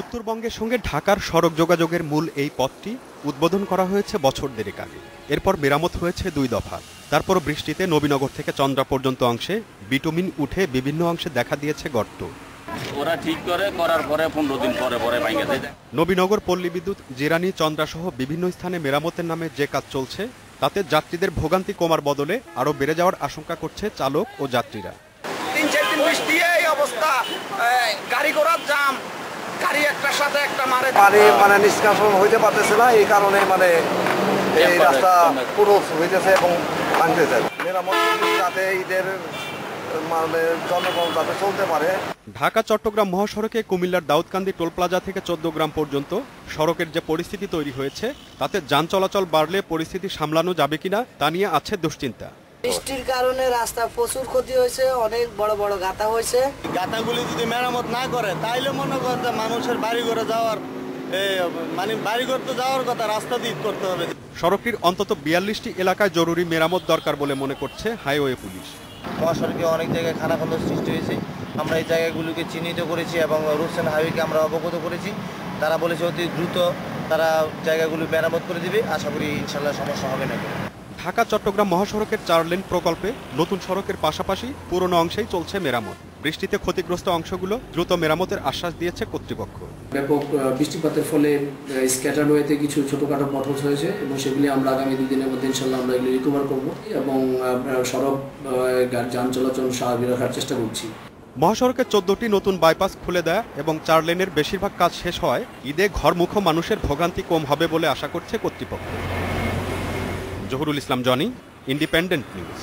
উত্তরবঙ্গের সঙ্গে ঢাকার সড়ক যোগাযোগের মূল এই পথটি উদ্বোধন করা হয়েছে বছর দেড়েক আগে। এরপর মেরামত হয়েছে 2 দফা। তারপর বৃষ্টিতে নবীনগর থেকে চন্দ্রা পর্যন্ত অংশে বিটুমিন উঠে বিভিন্ন অংশে দেখা দিয়েছে গর্ত। ওরা ঠিক করে করার পরে 15 দিন পরে পরে ভাঙে দেয়। নবীনগর পল্লী বিদ্যুৎ, জিরানি, চন্দ্রা সহ বিভিন্ন স্থানে মেরামতের নামে যে কাজ চলছে তাতে যাত্রীদের ভোগান্তি কমার বদলে আরও বেড়ে যাওয়ার আশঙ্কা করছে চালক ও যাত্রীরা। 3-4 দিন বৃষ্টি এই অবস্থা, গাড়ি ঘোড়ার জাম, গাড়ি একটার সাথে একটা পানি নিষ্কাশন হইতে পারতেছে না। এই কারণে এই রাস্তা পুরো হইতেছে এবং ভাঙতেছে। মেরামত যাতে ঈদের জনগণ যাতে চলতে পারে। ঢাকা চট্টগ্রাম মহাসড়কে কুমিল্লার দাউদকান্দি টোল প্লাজা থেকে 14 গ্রাম পর্যন্ত সড়কের যে পরিস্থিতি তৈরি হয়েছে তাতে যান চলাচল বাড়লে পরিস্থিতি সামলানো যাবে কিনা তা নিয়ে আছে দুশ্চিন্তা। বৃষ্টির কারণে রাস্তা প্রচুর ক্ষতি হয়েছে, অনেক বড় বড় গাঁথা হয়েছে। গাঁথাগুলি যদি মেরামত না করে তাইলে মনে করেন যে মানুষের বাড়ি ঘরে যাওয়ার বাড়ি ঘর তো যাওয়ার কথা রাস্তা দিয়ে করতে হবে। সড়কটির অন্তত 42টি এলাকায় জরুরি মেরামত দরকার বলে মনে করছে হাইওয়ে পুলিশ। মহাসড়কে অনেক জায়গায় খানাখন্দ সৃষ্টি হয়েছে। আমরা এই জায়গাগুলোকে চিহ্নিত করেছি এবং রুটস অ্যান্ড হাইওয়েকে আমরা অবগত করেছি। তারা বলেছে অতি দ্রুত তারা জায়গাগুলো মেরামত করে দিবে। আশা করি ইনশাল্লাহ সমস্যা হবে না। ঢাকা চট্টগ্রাম মহাসড়কের 4 লেন প্রকল্পে নতুন সড়কের পাশাপাশি পুরনো অংশেই চলছে মেরামত। বৃষ্টিতে ক্ষতিগ্রস্ত অংশগুলো দ্রুত মেরামতের আশ্বাস দিয়েছে কর্তৃপক্ষ। ব্যাপক বৃষ্টিপাতের ফলে স্ক্যাটারওয়েতে কিছু ছোটখাটো পথ হয়েছে এবং সেগুলি আমরা আগামী 2 দিনের মধ্যে ইনশাল্লাহ আমরা এগুলি রিকভার করব এবং সড়ক যান চলাচল স্বাভাবিক রাখার চেষ্টা করছি। মহাসড়কের 14টি নতুন বাইপাস খুলে দেয়া এবং 4 লেনের বেশিরভাগ কাজ শেষ হয় ঈদে ঘরমুখো মানুষের ভোগান্তি কম হবে বলে আশা করছে কর্তৃপক্ষ। Zahurul Islam Johnny, independent news.